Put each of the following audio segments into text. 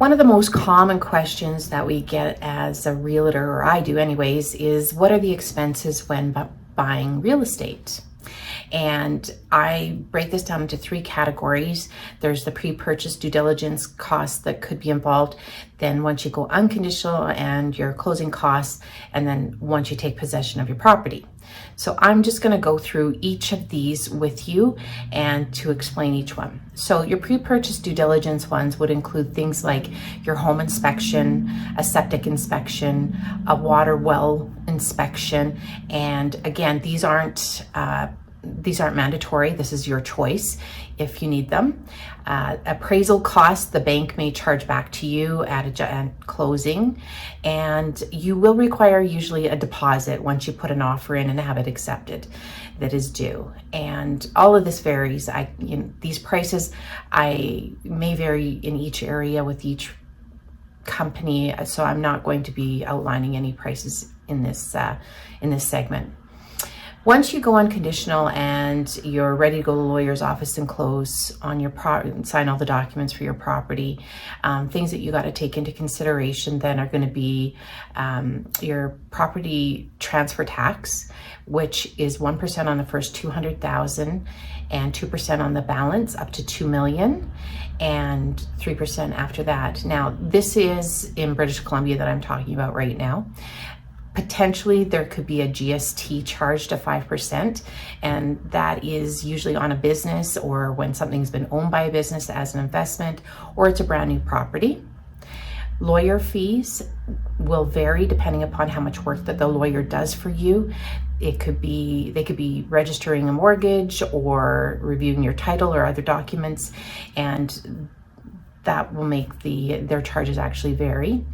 One of the most common questions that we get as a realtor, or I do anyways, is what are the expenses when buying real estate? And I break this down into three categories. There's the pre-purchase due diligence costs that could be involved. Then once you go unconditional and your closing costs, and then once you take possession of your property. So I'm just going to go through each of these with you and to explain each one. So your pre-purchase due diligence ones would include things like your home inspection, a septic inspection, a water well inspection. And again, these aren't mandatory. This is your choice if you need them. Appraisal costs, the bank may charge back to you at closing, and you will require usually a deposit once you put an offer in and have it accepted that is due. And all of this varies. These prices may vary in each area with each company, so I'm not going to be outlining any prices in this segment. Once you go unconditional and you're ready to go to the lawyer's office and close on your sign all the documents for your property, things that you got to take into consideration then are going to be your property transfer tax, which is 1% on the first 200,000 and 2% on the balance up to 2 million and 3% after that. Now, this is in British Columbia that I'm talking about right now. Potentially there could be a GST charge to 5%, and that is usually on a business or when something's been owned by a business as an investment or it's a brand new property. Lawyer fees will vary depending upon how much work that the lawyer does for you. They could be registering a mortgage or reviewing your title or other documents, and that will make their charges actually vary.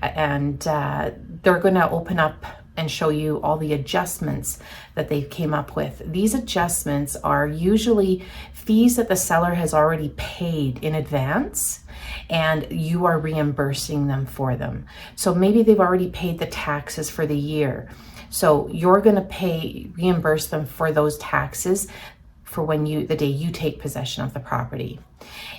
And they're going to open up and show you all the adjustments that they came up with. These adjustments are usually fees that the seller has already paid in advance, and you are reimbursing them for them. So maybe they've already paid the taxes for the year. So you're going to reimburse them for those taxes for the day you take possession of the property.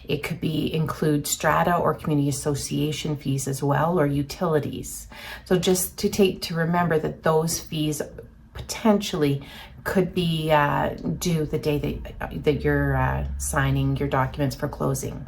It could include strata or community association fees as well, or utilities. So just to remember that those fees potentially could be due the day that you're signing your documents for closing.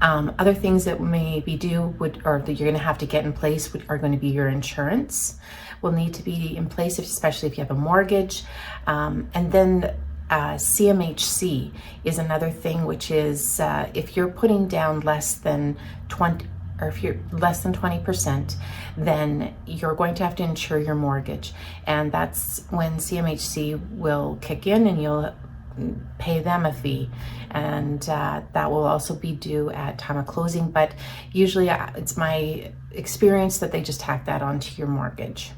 Other things that may be due or that you're going to have to get in place are going to be your insurance will need to be in place, especially if you have a mortgage. And then CMHC is another thing, which is if you're putting down less than 20, or if you're less than 20%, then you're going to have to insure your mortgage. And that's when CMHC will kick in and you'll pay them a fee. And that will also be due at time of closing. But usually it's my experience that they just tack that onto your mortgage.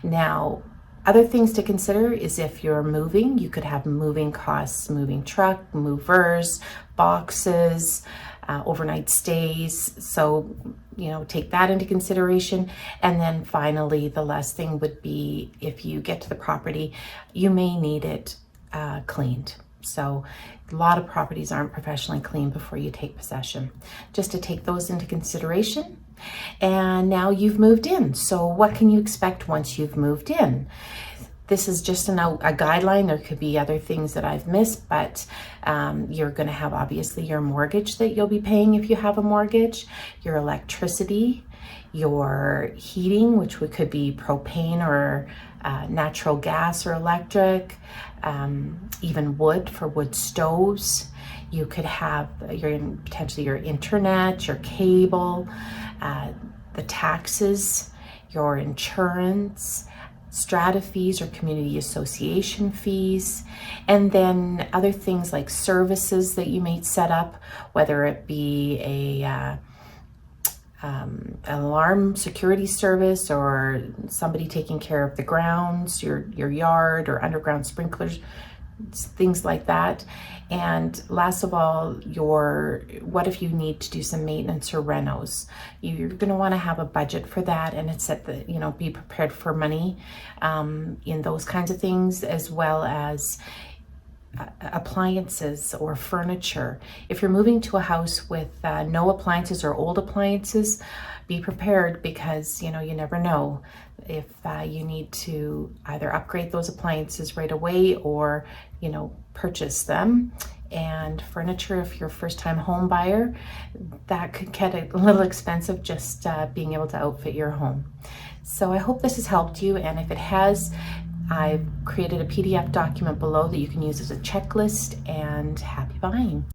Now, other things to consider is if you're moving, you could have moving costs, moving truck, movers, boxes, overnight stays. So, take that into consideration. And then finally, the last thing would be if you get to the property, you may need it cleaned. So a lot of properties aren't professionally cleaned before you take possession. Just to take those into consideration. And now you've moved in. So what can you expect once you've moved in? This is just a guideline. There could be other things that I've missed, but you're going to have obviously your mortgage that you'll be paying if you have a mortgage, your electricity, your heating, which could be propane or natural gas or electric, even wood for wood stoves. You could have potentially your internet, your cable, the taxes, your insurance, strata fees or community association fees, and then other things like services that you may set up, whether it be an alarm security service or somebody taking care of the grounds, your yard or underground sprinklers, things like that. And last of all, what if you need to do some maintenance or renos? You're going to want to have a budget for that, and it's be prepared for money in those kinds of things, as well as appliances or furniture. If you're moving to a house with no appliances or old appliances, be prepared, because you never know if you need to either upgrade those appliances right away or purchase them. And furniture, if you're a first-time home buyer, that could get a little expensive, just being able to outfit your home. So I hope this has helped you, and if it has, I've created a PDF document below that you can use as a checklist, and happy buying.